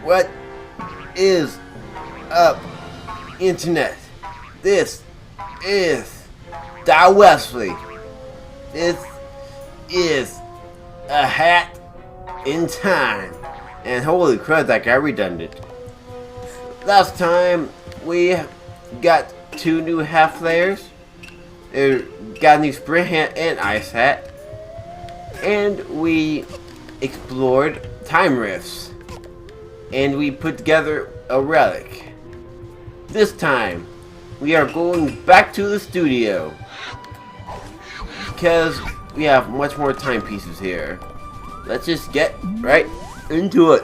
What is up, Internet? This is Di Wesley. This is a hat in time. And holy crap, that got redundant. Last time we got 2 new hat flares. Got a new sprint hat and ice hat. And we explored time rifts. And we put together a relic. This time, we are going back to the studio. Because we have much more timepieces here. Let's just get right into it.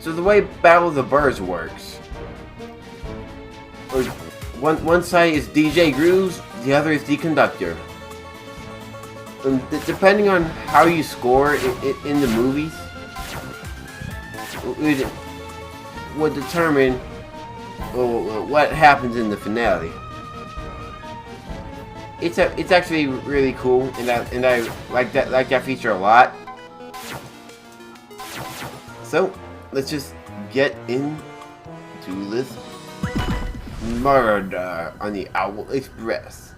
So the way Battle of the Birds works. One side is DJ Grooves, the other is the conductor. Depending on how you score in the movies, would determine what happens in the finale. It's actually really cool, and I like that feature a lot. So let's just get into this murder on the Owl Express.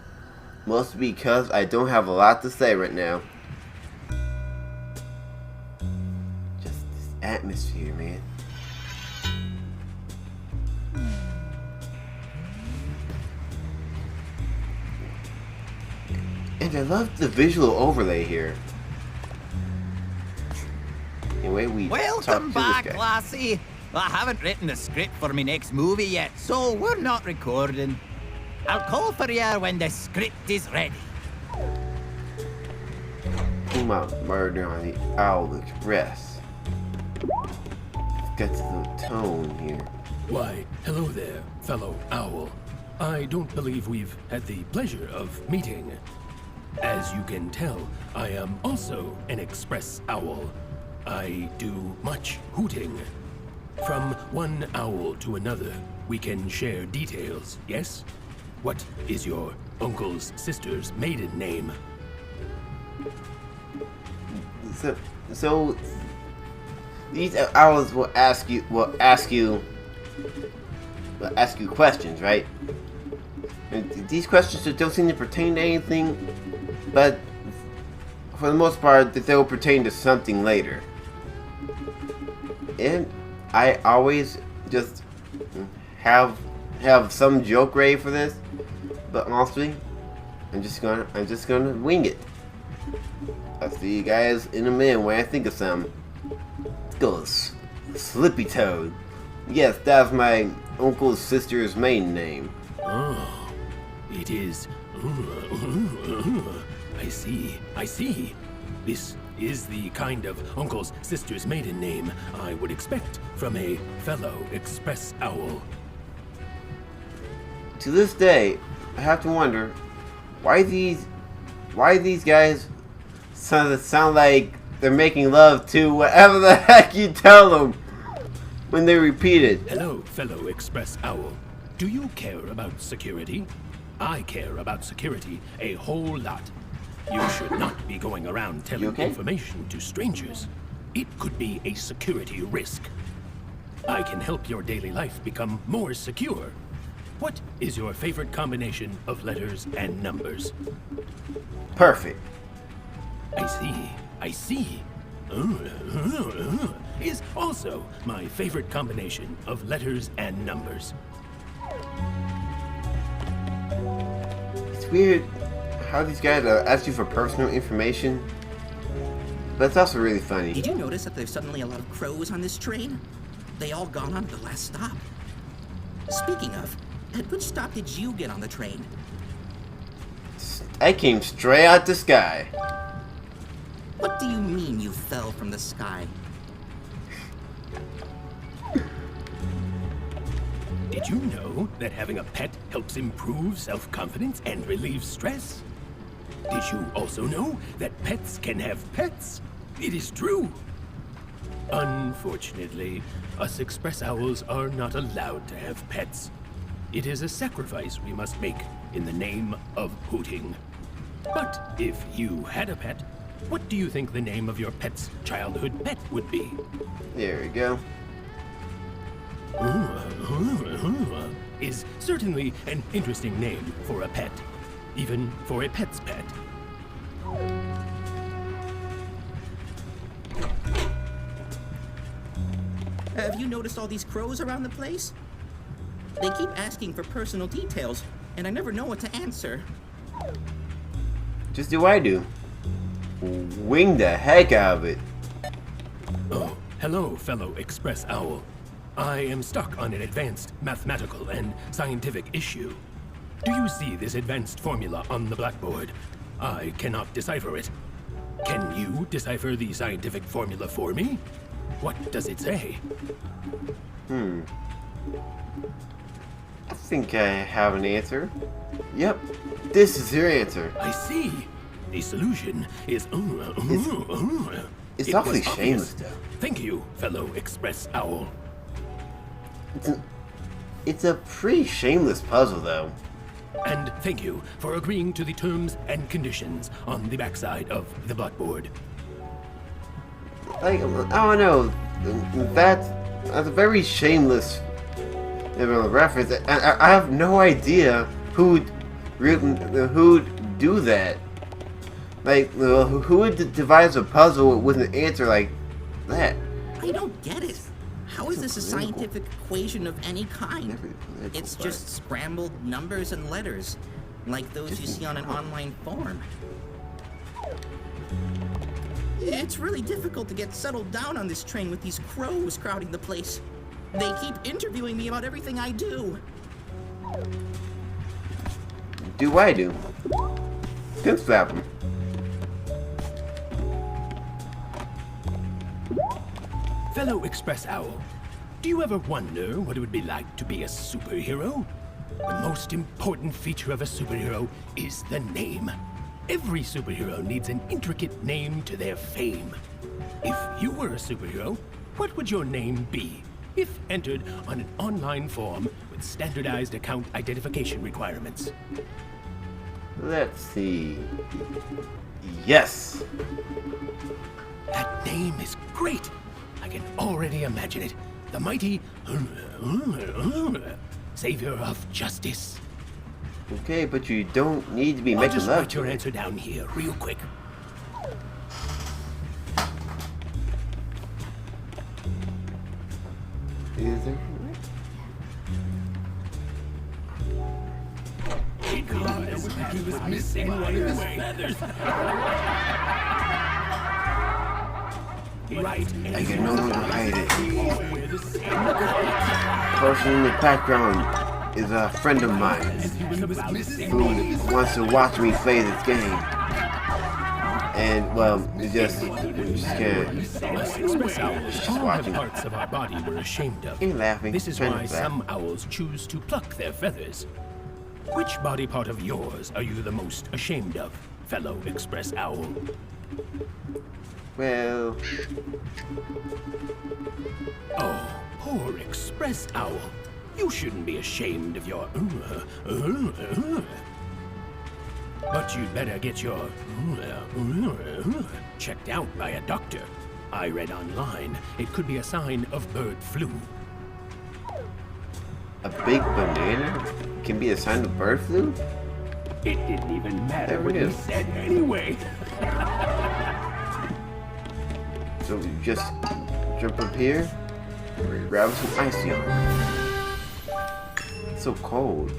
Mostly because I don't have a lot to say right now. Just this atmosphere, man. And I love the visual overlay here. Anyway, we welcome back, Lassie. I haven't written the script for my next movie yet, so we're not recording. I'll call for you when the script is ready. Murder on the Owl Express. Let's get to the tone here. Why, hello there, fellow owl. I don't believe we've had the pleasure of meeting. As you can tell, I am also an express owl. I do much hooting. From one owl to another, we can share details, yes? What is your uncle's sister's maiden name? So these owls will ask you questions, right? And these questions don't seem to pertain to anything, but for the most part, they will pertain to something later. And I always just have some joke ready for this, but honestly, I'm just gonna wing it. I'll see you guys in a minute when I think of some. Let's go, Slippy Toad. Yes, that's my uncle's sister's maiden name. Oh, it is. I see. This is the kind of uncle's sister's maiden name I would expect from a fellow express owl. To this day, I have to wonder why these guys sound like they're making love to whatever the heck you tell them when they repeat it. Hello, fellow express owl. Do you care about security? I care about security a whole lot. You should not be going around telling information to strangers. It could be a security risk. I can help your daily life become more secure. What is your favorite combination of letters and numbers? Perfect. I see. Is also my favorite combination of letters and numbers. It's weird how these guys ask you for personal information, but it's also really funny. Did you notice that there's suddenly a lot of crows on this train? They all gone on to the last stop. Speaking of, at which stop did you get on the train? I came straight out the sky. What do you mean you fell from the sky? Did you know that having a pet helps improve self-confidence and relieve stress? Did you also know that pets can have pets? It is true. Unfortunately, us express owls are not allowed to have pets. It is a sacrifice we must make in the name of hooting. But if you had a pet, what do you think the name of your pet's childhood pet would be? There we go. Is certainly an interesting name for a pet, even for a pet's pet. Have you noticed all these crows around the place? They keep asking for personal details, and I never know what to answer. Just do what I do. Wing the heck out of it. Oh, hello, fellow express owl. I am stuck on an advanced mathematical and scientific issue. Do you see this advanced formula on the blackboard? I cannot decipher it. Can you decipher the scientific formula for me? What does it say? I think I have an answer. Yep, this is your answer. I see. The solution is... It's It awfully was obvious. shameless, though. Thank you, fellow express owl. It's a pretty shameless puzzle, though. And thank you for agreeing to the terms and conditions on the backside of the blackboard. Like, I don't know. That's a very shameless reference. I have no idea who'd do that. Like, who would devise a puzzle with an answer like that? I don't get it. How is this a scientific equation of any kind? It's just scrambled numbers and letters, like those you see on an online form. It's really difficult to get settled down on this train with these crows crowding the place. They keep interviewing me about everything I do. Do what I do. Pimp slap him. Fellow express owl, do you ever wonder what it would be like to be a superhero? The most important feature of a superhero is the name. Every superhero needs an intricate name to their fame. If you were a superhero, what would your name be if entered on an online form with standardized account identification requirements? Let's see. Yes. That name is great. I can already imagine it. The mighty savior of justice. Okay, but you don't need to be I'll making just love write to your it. answer down here real quick. Is there? He was missing one of his feathers. Right. I can no longer hide it. The person in the background is a friend of mine who wants to watch me play this game. And, well, you just can't. Us express owls, Just all have watching. parts of our body we're ashamed of. Ain't laughing. This is trying why to laugh. some owls choose to pluck their feathers. Which body part of yours are you the most ashamed of, fellow express owl? Well, Oh, poor express owl. You shouldn't be ashamed of your... But you'd better get your... checked out by a doctor. I read online it could be a sign of bird flu. a big banana can be a sign of bird flu? It didn't even matter There what it he is. said anyway. So you just jump up here, grab some ice on. It's so cold.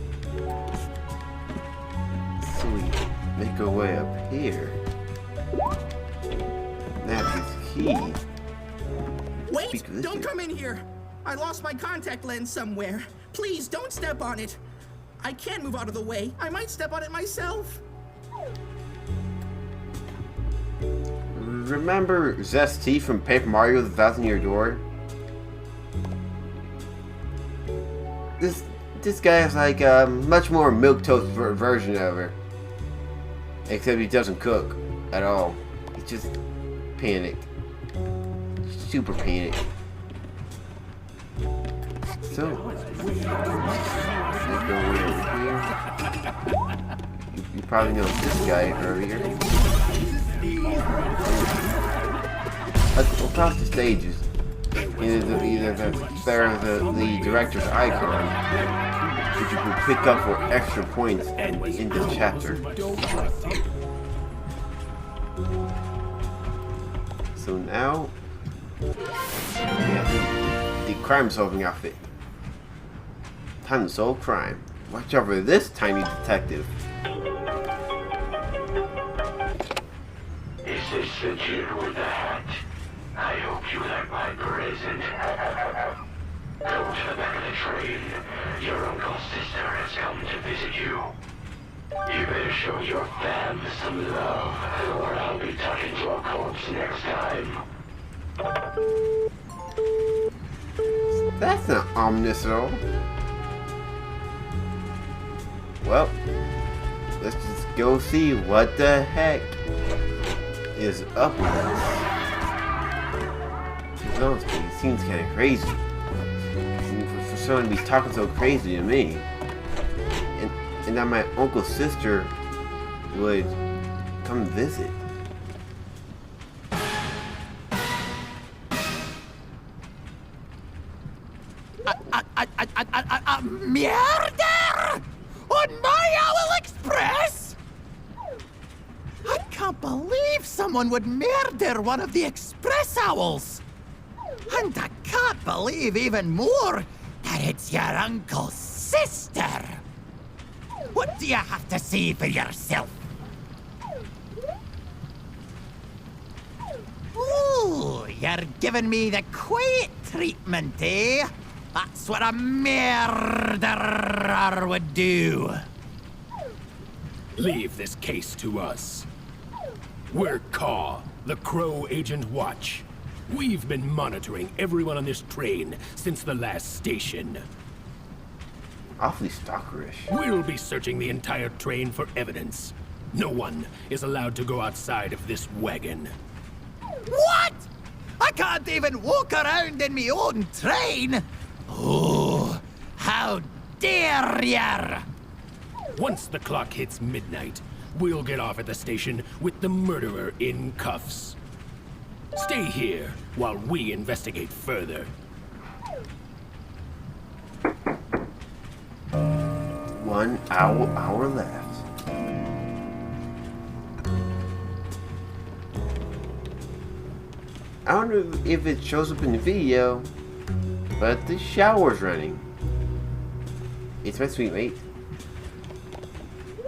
So we make our way up here. That's his key. Wait! Speak of this Don't here. come in here! I lost my contact lens somewhere. Please, don't step on it. I can't move out of the way. I might step on it myself. Remember Zesty from Paper Mario the 1,000-Year Door? This guy is like a much more milquetoast version of her. Except he doesn't cook at all. He's just panicked. super painted. So, let's go way over here. You probably know this guy earlier. Across the stages, either there's the director's icon, which you can pick up for extra points in this chapter. So now, we have the crime solving outfit. Time to solve crime. Watch out for this tiny detective. Is this the kid with the hat? I hope you like my present. Go to the back of the train. Your uncle's sister has come to visit you. You better show your fam some love, or I'll be talking to a corpse next time. That's not ominous at all. Well, let's just go see what the heck is up with us. Honestly, it seems kind of crazy. For someone to be talking so crazy to me. And that my uncle's sister would come visit. Murder! On my Owl Express? I can't believe someone would murder one of the Express Owls. And I can't believe even more that it's your uncle's sister. What do you have to say for yourself? Ooh, you're giving me the quiet treatment, eh? That's what a murderer would do. Leave this case to us. We're Caw, the Crow Agent Watch. We've been monitoring everyone on this train since the last station. Awfully stalkerish. We'll be searching the entire train for evidence. No one is allowed to go outside of this wagon. What? I can't even walk around in my own train? Oh, how dare ya! Once the clock hits midnight, we'll get off at the station with the murderer in cuffs. Stay here while we investigate further. 1 hour left. I don't know if it shows up in the video, but the shower's running. It's my sweet mate.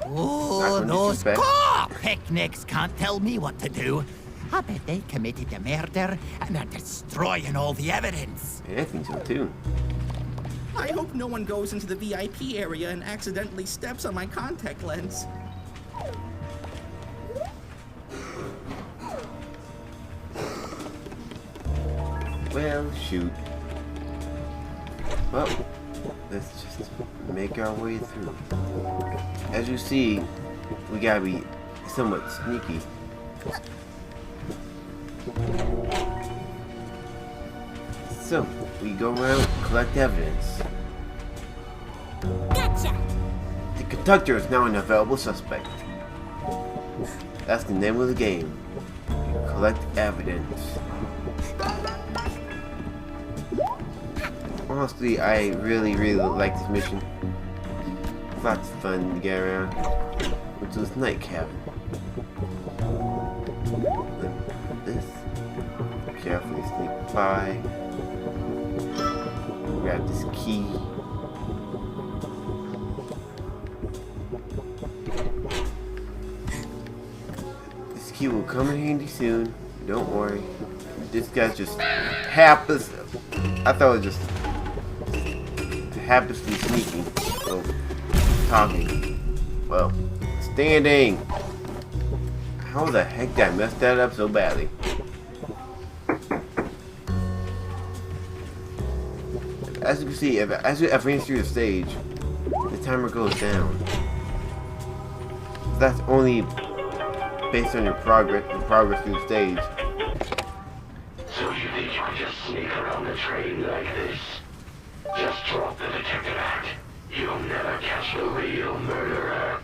Oh, those car picnics can't tell me what to do. I bet they committed the murder and are destroying all the evidence. Yeah, I think so too. I hope no one goes into the VIP area and accidentally steps on my contact lens. Well, shoot. Well, let's just make our way through. As you see, we gotta be somewhat sneaky. So, we go around, collect evidence. Gotcha! The conductor is now an available suspect. That's the name of the game. Collect evidence. Honestly, I really like this mission. Lots of fun to get around. Which is night cabin. This. Carefully sneak by. Grab this key. This key will come in handy soon. Don't worry. This guy's just hapless. I thought it was just happens to be sneaking. Oh, talking. Well, standing. How the heck did I mess that up so badly? As you can see, as you advance through the stage, the timer goes down. That's only based on your progress through the stage. So you think you could sneak around the train like this. Just drop the detective act. You'll never catch the real murderer.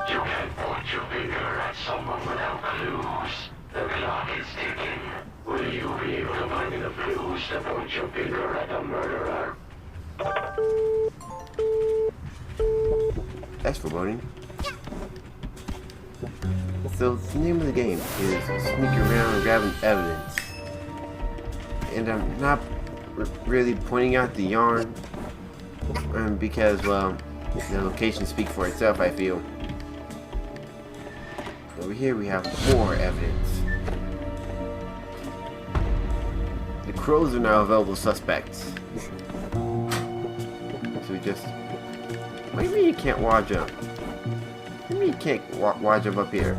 You can't point your finger at someone without clues. The clock is ticking. Will you be able to find enough clues to point your finger at the murderer? That's foreboding. So the name of the game is sneak around grabbing evidence. And I'm not really pointing out the yarn because, well, the location speaks for itself, I feel. Over here we have more evidence. The crows are now available suspects. So we just... What do you mean you can't wall jump? What do you mean you can't wall jump up here?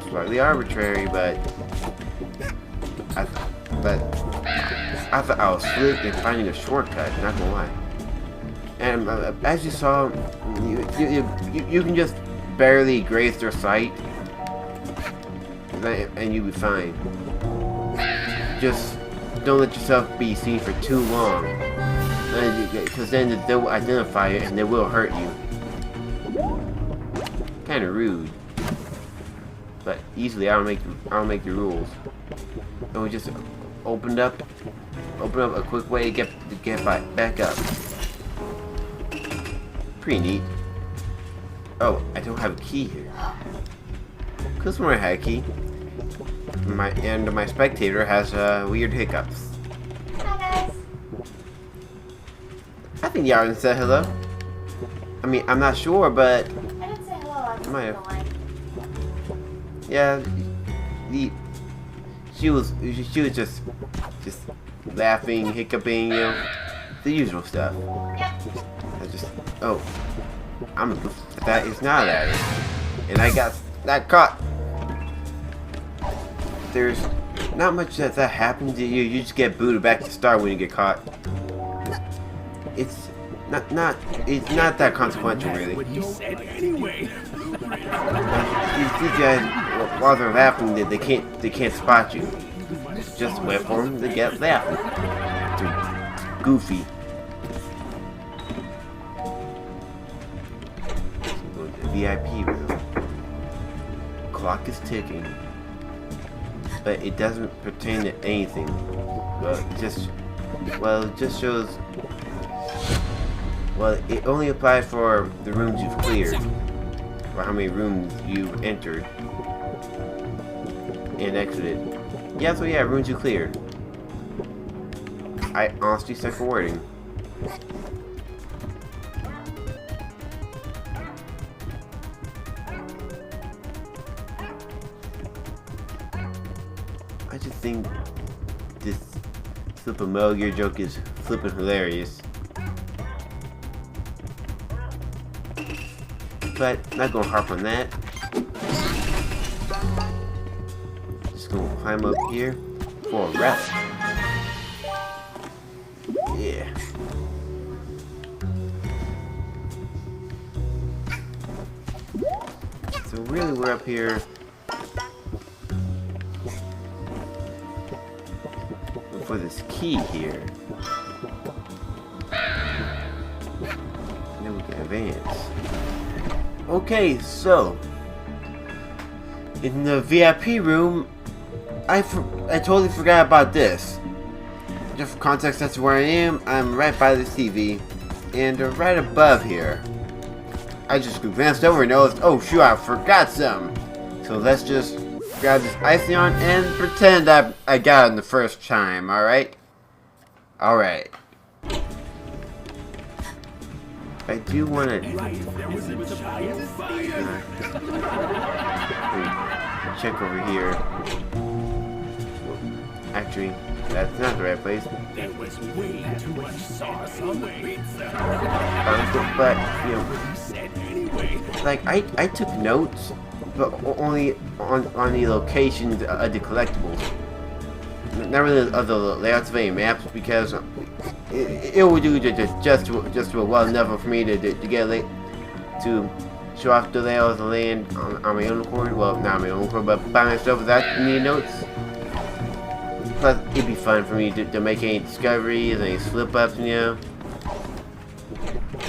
Slightly arbitrary, but I thought I was slick in finding a shortcut, not gonna lie. And as you saw, you can just barely graze their sight, and you'll be fine. Just don't let yourself be seen for too long, because then they'll identify it and they will hurt you. Kind of rude, but easily I don't make the rules. And we just open up a quick way to get back up. Pretty neat. Oh, I don't have a key here. Cause when I had a key, my spectator has weird hiccups. Hi guys. I think the audience said hello. I mean, I'm not sure, but I didn't say hello. I just Might said have. line. yeah, she was just laughing, hiccuping, you know, the usual stuff. Yep. I just, oh, that is not at it, and I got caught. There's not much that happens to you. You just get booted back to start when you get caught. It's not that consequential, really. What he said anyway. These guys, while they're laughing, they can't spot you. Just wait for them to get laughing. They're goofy. VIP room. Clock is ticking, but it doesn't pertain to anything. Well, it just shows. Well, it only applies for the rooms you've cleared, or how many rooms you've entered and exited. Yeah, so yeah, rooms you cleared. I honestly suck for wording. I just think this flip a Metal Gear joke is flippin' hilarious. But not gonna harp on that. Just gonna climb up here for a rest. Yeah. So really we're up here for this key here. And then we can advance. Okay, so in the VIP room, I totally forgot about this. Just for context, that's where I am. I'm right by this TV, and right above here, I just glanced over and noticed, oh shoot, I forgot something. So let's just grab this Iceon and pretend I got it in the first time. All right, all right. I do want to check over here. Actually, that's not the right place. There was way too much sauce on the pizza. But you know, What he said anyway. like I took notes, but only on the locations of the collectibles. Not really of the layouts of any maps, because it would do just well enough for me to get late to show off the layout of the land on my own accord. Well, not on my own accord, but by myself without any notes. Plus, it'd be fun for me to make any discoveries, any slip-ups, you know.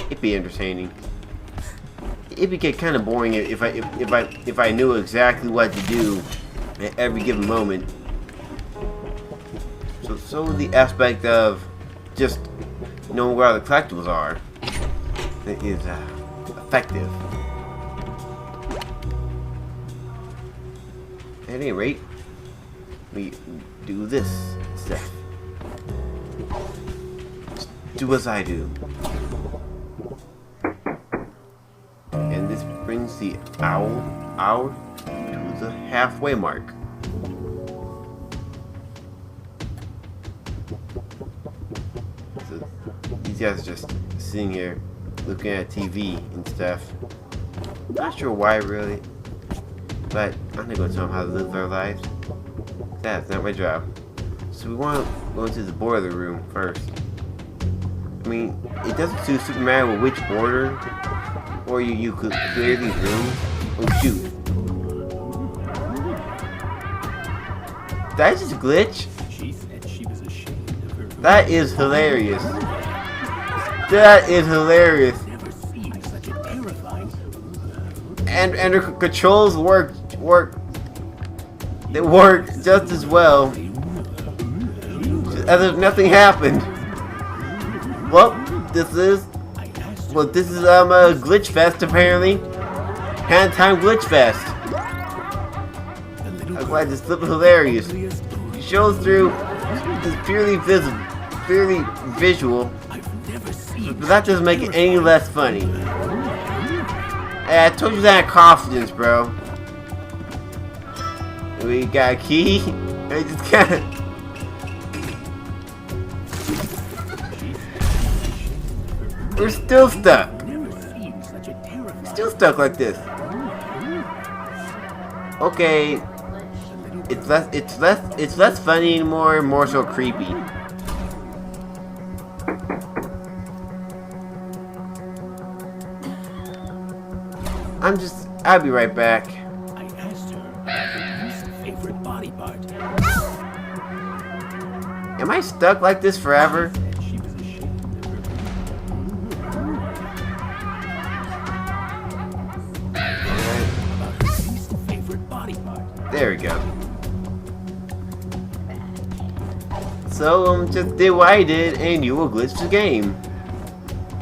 It'd be entertaining. It'd be kind of boring if I knew exactly what to do at every given moment. So the aspect of just knowing where all the collectibles are is effective. At any rate, we do this stuff. Just do as I do. And this brings the hour to the halfway mark. So these guys are just sitting here looking at TV and stuff. Not sure why really, but I'm not going to tell them how to live their lives. That's not my job. So we want to go into the boiler room first. I mean, it doesn't suit Superman with which order, or you could clear these rooms. Oh shoot. That's just a glitch. She said she was ashamed of her. That is hilarious. That is hilarious. Never seen such a terrifying. And her controls work. They work just as well as if nothing happened. Well, this is a glitch fest apparently. Hand time glitch fest. I'm glad this clip is hilarious. It shows through this purely visual, but that doesn't make it any less funny. Hey, I told you that confidence, bro. We got a key. I just can't. We're still stuck. Still stuck like this. Okay. It's less funny and more so creepy. I'll be right back. I asked her about her least favorite body part. Am I stuck like this forever? She was ashamed of her. About her least favorite body part. There we go. So just did what I did and you will glitch the game.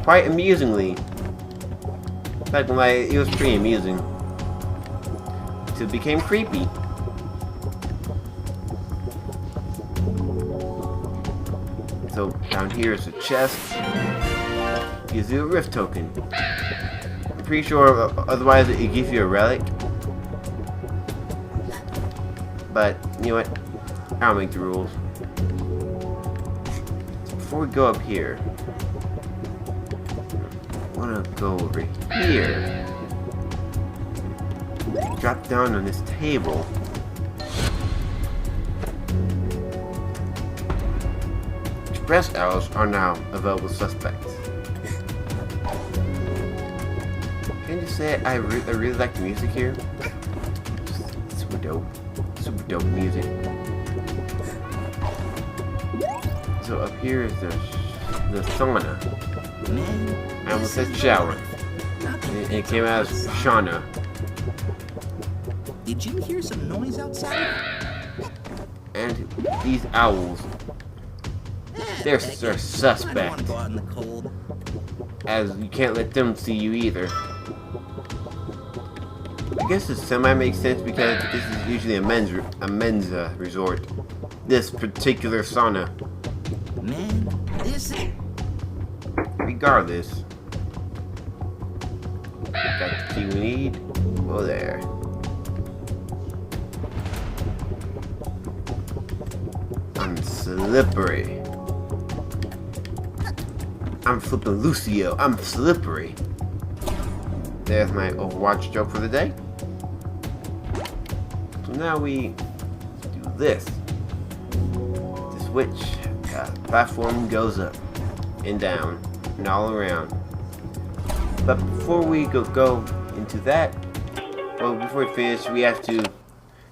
Quite amusingly. In fact, it was pretty amusing. It became creepy. So down here is a chest. Gives you a rift token. I'm pretty sure otherwise it gives you a relic. But you know what? I'll make the rules. Before we go up here, I want to go over here. Drop down on this table. Express owls are now available suspects. Can I just say I really like the music here? Super dope music. So up here is the sauna. I almost said shower. It came out as Shauna. Did you hear some noise outside? And these owls, they're suspect. I don't want to go out in the cold. As you can't let them see you either. I guess it semi makes sense because this is usually a men's resort. This particular sauna. Man, this is... Regardless, got the key we need. Oh, there. I'm slippery. I'm flipping Lucio. I'm slippery. There's my Overwatch joke for the day. So now we do this. The switch platform goes up and down and all around. But before we go into that. Well, before we finish, we have to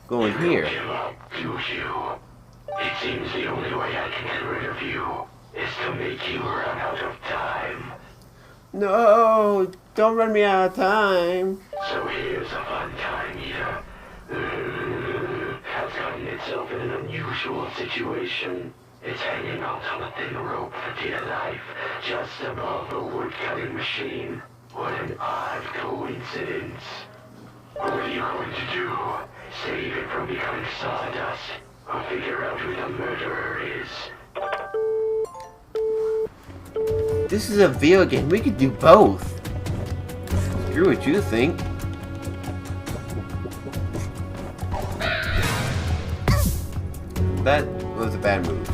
go in here. Give up, do you? It seems the only way I can get rid of you is to make you run out of time. No, don't run me out of time. So here's a fun time eater. Has gotten itself in an unusual situation. It's hanging out on a thin rope for dear life, just above a wood-cutting machine. What an odd coincidence. What are you going to do? Save it from becoming sawdust, or figure out who the murderer is? This is a video game. We could do both. Screw what you think. That was a bad move.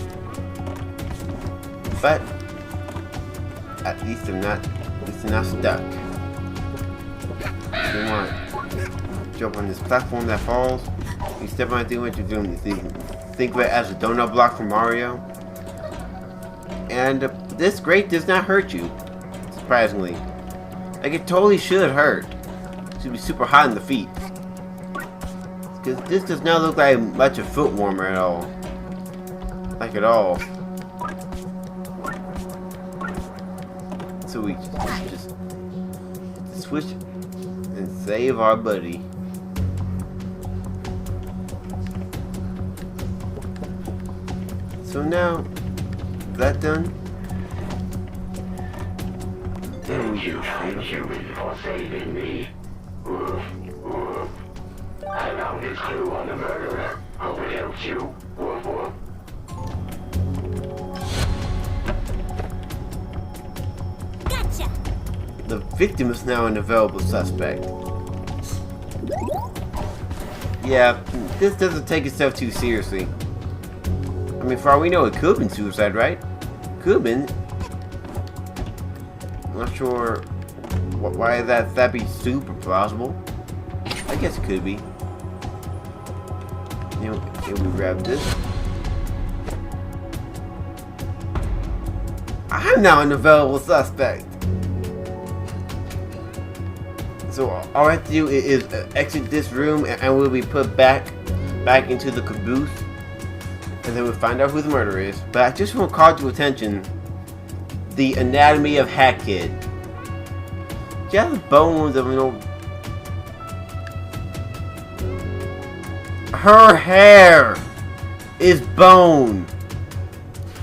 But at least I'm not stuck. If you want to jump on this platform that falls, you step on it, do what you're doing. Think of it as a donut block from Mario. And this grate does not hurt you, surprisingly. Like, it totally should hurt. It should be super hot in the feet. Because this does not look like much of a foot warmer at all. Like at all. So we just switch and save our buddy. So now, is that done? Thank you, kind human, for saving me. Woof, woof. I found his clue on the murderer. Hope it helps you. Woof, woof. Gotcha! The victim is now an available suspect. Yeah, this doesn't take itself too seriously. I mean, for all we know, it could have been suicide, right? Could have been. I'm not sure why that'd be super plausible. I guess it could be. You know, here we grab this. I'm now an available suspect. So all I have to do is exit this room, and we'll be put back into the caboose, and then we'll find out who the murderer is. But I just want to call to attention the anatomy of Hat Kid. She has the bones of an old. Her hair is bone,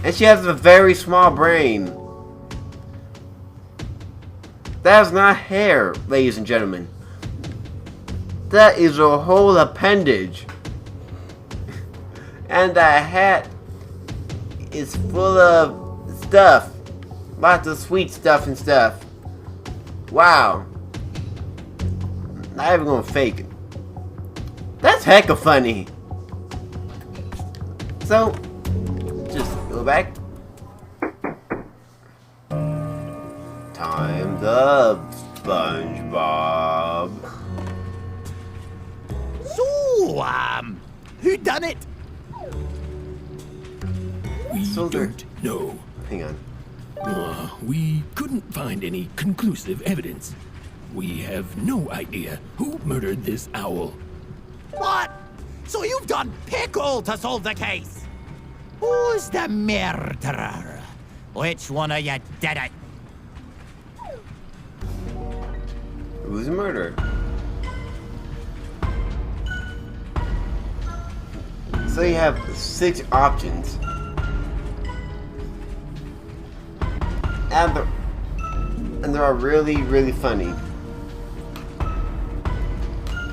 and she has a very small brain. That is not hair, ladies and gentlemen. That is a whole appendage. And that hat is full of stuff. Lots of sweet stuff and stuff. Wow. Not even gonna fake it. That's hecka funny. So, just go back. Time's up, SpongeBob. So, who done it? We So there- don't know. Hang on. We couldn't find any conclusive evidence. We have no idea who murdered this owl. What? So you've done pickle to solve the case? Who's the murderer? Which one of you did it? Who's the murderer? So you have 6 options. And they're all really, really funny.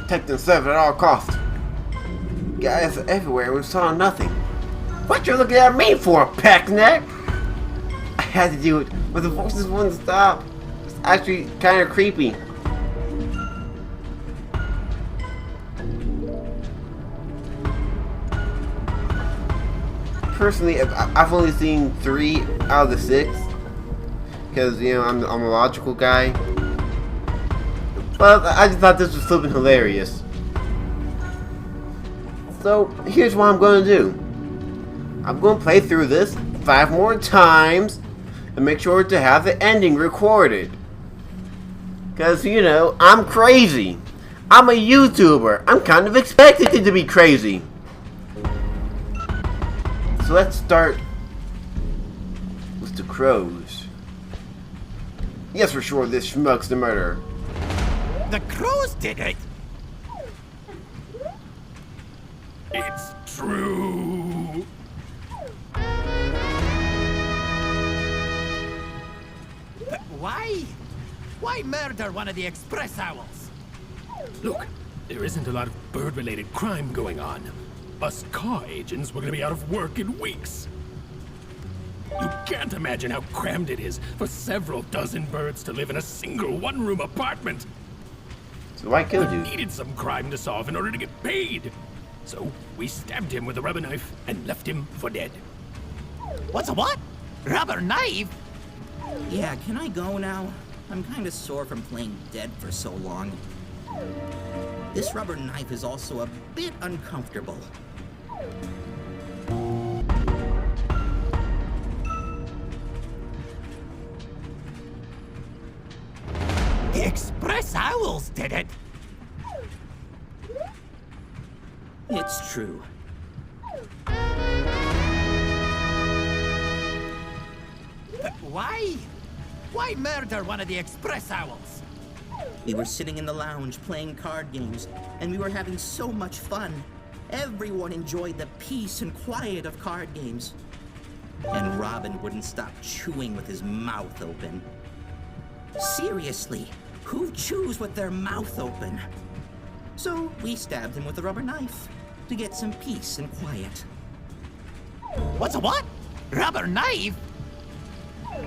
Protect themselves at all costs. Guys everywhere, we saw nothing. What you looking at me for, Packneck? I had to do it, but the voices wouldn't stop. It's actually kind of creepy. Personally, I've only seen 3 out of the 6. Because, you know, I'm a logical guy. But I just thought this was flipping hilarious. So, here's what I'm going to do. I'm going to play through this 5 more times and make sure to have the ending recorded. Because, you know, I'm crazy. I'm a YouTuber. I'm kind of expected to be crazy. So let's start with the crows. Yes, for sure, this schmuck's the murderer. The crows did it. It's true. But why? Why murder one of the express owls? Look, there isn't a lot of bird-related crime going on. Us car agents were gonna be out of work in weeks. You can't imagine how crammed it is for several dozen birds to live in a single one-room apartment. So why killed We you? needed some crime to solve in order to get paid. So we stabbed him with a rubber knife and left him for dead. What's a what? Rubber knife? Yeah, can I go now? I'm kinda sore from playing dead for so long. This rubber knife is also a bit uncomfortable. The express owls did it. It's true. But why? Why murder one of the express owls? We were sitting in the lounge playing card games, and we were having so much fun. Everyone enjoyed the peace and quiet of card games. And Robin wouldn't stop chewing with his mouth open. Seriously, who chews with their mouth open? So we stabbed him with a rubber knife to get some peace and quiet. What's a what? Rubber knife?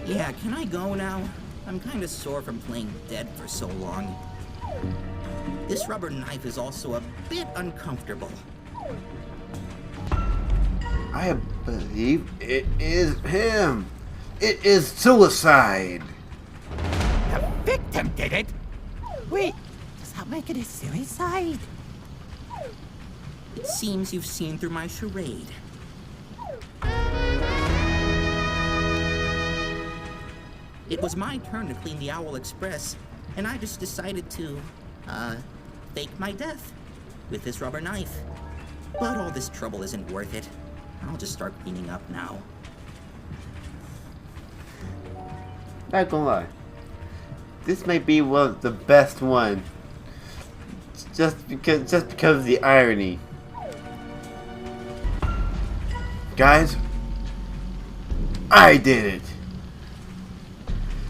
Yeah, can I go now? I'm kinda sore from playing dead for so long. This rubber knife is also a bit uncomfortable. I believe it is him. It is suicide. The victim did it? Wait, does that make it a suicide? It seems you've seen through my charade. It was my turn to clean the Owl Express, and I just decided to, fake my death with this rubber knife. But all this trouble isn't worth it. I'll just start cleaning up now. Not gonna lie. This may be one of the best one. Just because of the irony. Guys, I did it.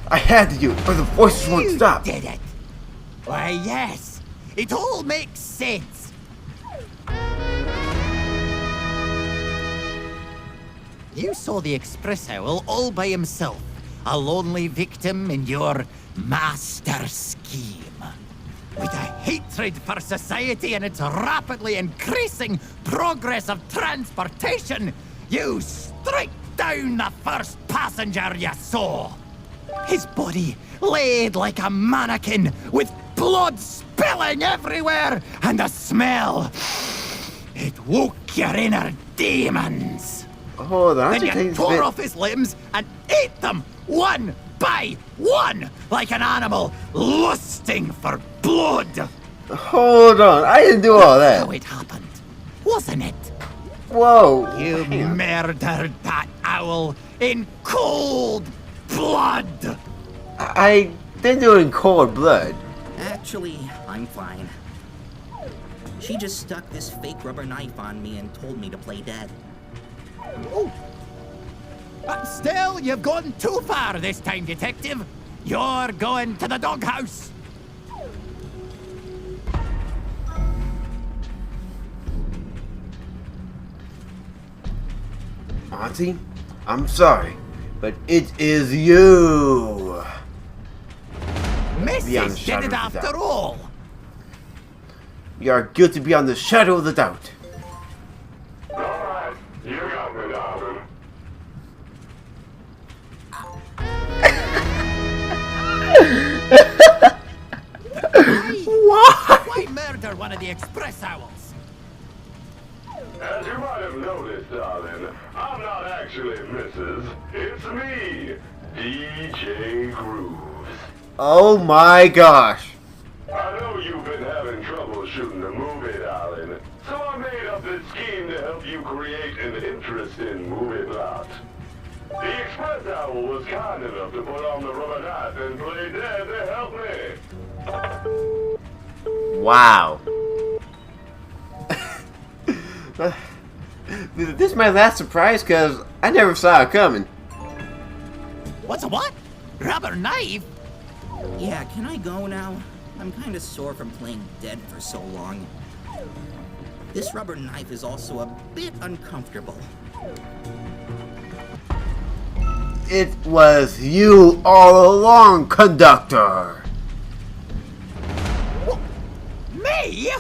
I had to do it, or the voices won't You stop. did it. Why, yes. It all makes sense. You saw the express owl all by himself, a lonely victim in your master scheme. With a hatred for society and its rapidly increasing progress of transportation, you strike down the first passenger you saw. His body laid like a mannequin, with blood spilling everywhere, and the smell. It woke your inner demons. Hold on, Then you tore off his limbs and ate them one by one, like an animal lusting for blood. Hold on, I didn't do all That's how that. it happened, wasn't it? Whoa. You hang on. murdered that owl in cold blood. I didn't do it in cold blood. Actually, I'm fine. She just stuck this fake rubber knife on me and told me to play dead. Oh. But still, you've gone too far this time, Detective. You're going to the doghouse. Auntie, I'm sorry, but it is you. Beyond Mrs. shadow did of it a after doubt. all. You are guilty beyond the shadow of the doubt. Alright, you got me, darling. Why murder one of the express owls? As you might have noticed, darling, I'm not actually Mrs. It's me, DJ Grooves. Oh my gosh. I know you've been having trouble shooting the movie, darling. So I made up this scheme to help you create an interesting movie plot. The Express Owl was kind enough to put on the rubber knife and play dead to help me. Wow. This is my last surprise because I never saw it coming. What's a what? Rubber knife? Yeah, can I go now? I'm kinda sore from playing dead for so long. This rubber knife is also a bit uncomfortable. It was you all along, conductor. Me?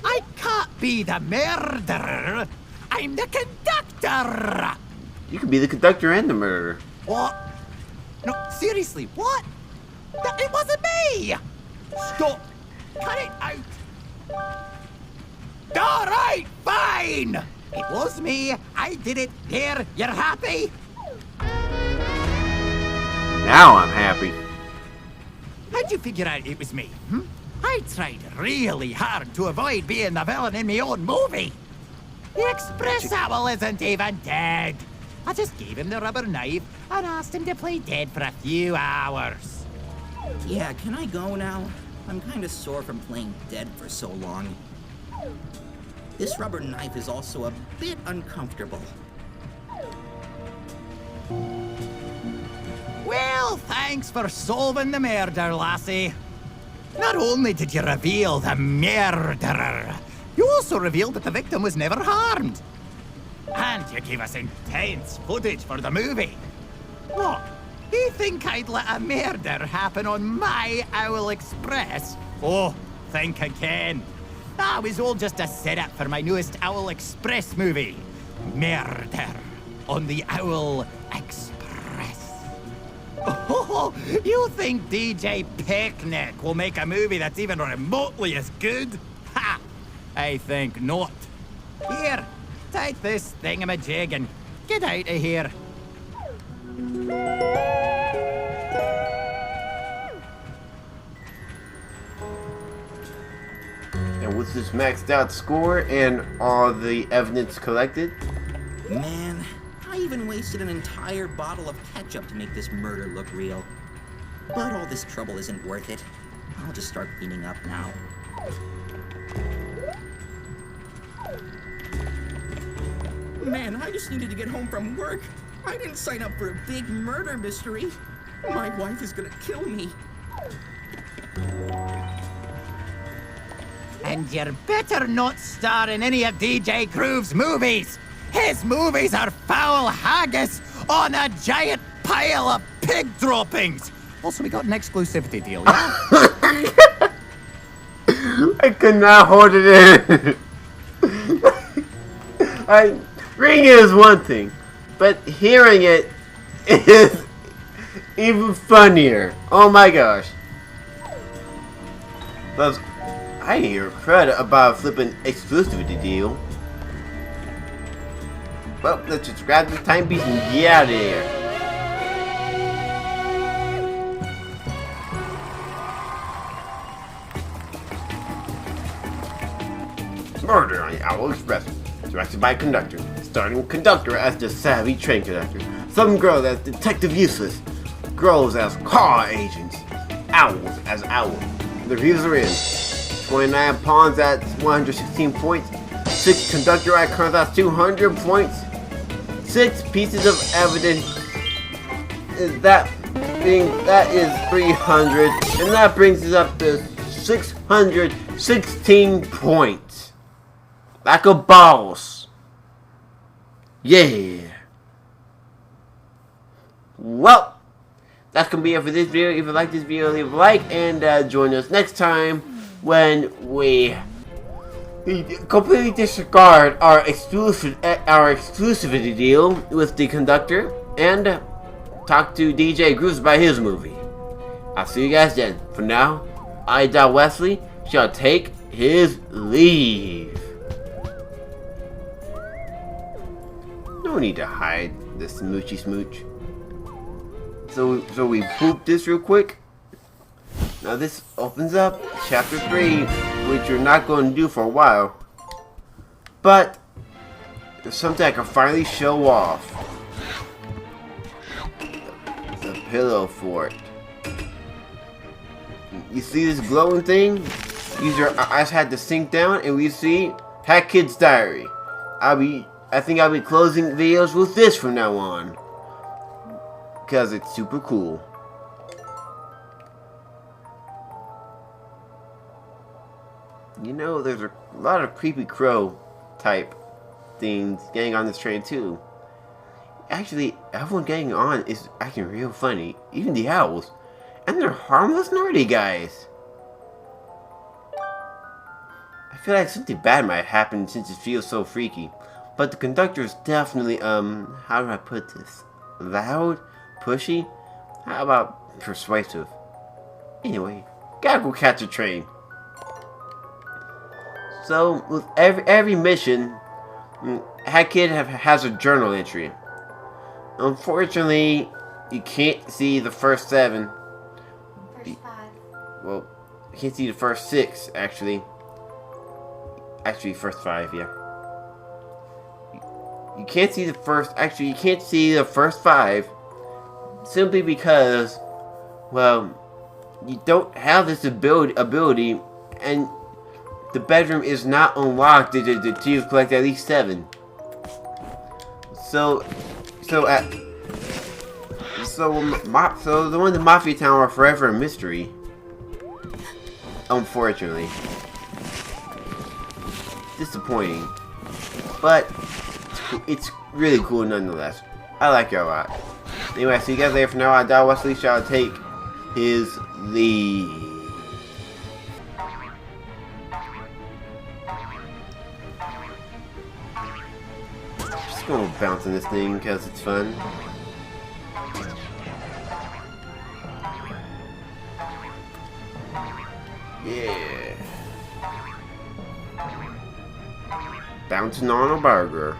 I can't be the murderer. I'm the conductor. You could be the conductor and the murderer. What? No, seriously, what? It wasn't me! Stop! Cut it out! Alright, fine! It was me. I did it. There, you're happy? Now I'm happy. How'd you figure out it was me? I tried really hard to avoid being the villain in my own movie. The Express Owl isn't even dead. I just gave him the rubber knife and asked him to play dead for a few hours. Yeah, can I go now? I'm kinda sore from playing dead for so long. This rubber knife is also a bit uncomfortable. Well, thanks for solving the murder, lassie. Not only did you reveal the murderer, you also revealed that the victim was never harmed. And you gave us intense footage for the movie. What? You think I'd let a murder happen on my Owl Express? Oh, think again. That was all just a setup for my newest Owl Express movie. Murder on the Owl Express. Oh, you think DJ Picnic will make a movie that's even remotely as good? Ha! I think not. Here, take this thingamajig and get out of here. And with this maxed out score and all the evidence collected, Man, I even wasted an entire bottle of ketchup to make this murder look real. But all this trouble isn't worth it. I'll just start cleaning up now. Man, I just needed to get home from work. I didn't sign up for a big murder mystery. My wife is gonna kill me. And you're better not star in any of DJ Groove's movies. His movies are foul haggis on a giant pile of pig droppings. Also, we got an exclusivity deal, yeah? I could not hold it in. Reading it is one thing, but hearing it is even funnier. Oh my gosh. But I hear credit about a flipping exclusivity deal. Well, let's just grab this timepiece and get out of here. Murder on the Owl Express, directed by Conductor, starting with Conductor as the savvy train conductor, some girls as Detective Useless, girls as car agents, owls as owls. The reviews are in. 29 pawns at 116 points, 6 conductor icons at 200 points, 6 pieces of evidence that is 300, and that brings us up to 616 points. Like a boss. Yeah. Well, that's gonna be it for this video. If you like this video, leave a like and join us next time when we completely disregard our exclusivity deal with the Conductor and talk to DJ Grooves about his movie. I'll see you guys then. For now, I, Wesley, shall take his leave. No need to hide the smoochy smooch. So we poop this real quick. Now this opens up chapter 3, which we're not going to do for a while. But there's something I can finally show off. The pillow fort. You see this glowing thing? I just had to sink down, and we see Hat Kid's diary. I think I'll be closing videos with this from now on, because it's super cool. You know, there's a lot of creepy crow type things getting on this train too. Actually, everyone getting on is acting real funny, even the owls. And they're harmless nerdy guys. I feel like something bad might happen since it feels so freaky. But the conductor is definitely, how do I put this? Loud? Pushy? How about persuasive? Anyway, gotta go catch a train. So, with every mission, Hat Kid has a journal entry. Unfortunately, you can't see the first 7. First 5. Well, you can't see the first 6, actually. Actually, first 5, yeah. You can't see the first... Actually, you can't see the first 5. Simply because... Well, you don't have this ability, and the bedroom is not unlocked until you collect at least 7. So the one in the Mafia Town are forever a mystery. Unfortunately. Disappointing. But it's really cool nonetheless. I like it a lot. Anyway, see you guys later. For now, Wesley shall take his leave. Just gonna bounce on this thing because it's fun. Yeah. Bouncing on a burger.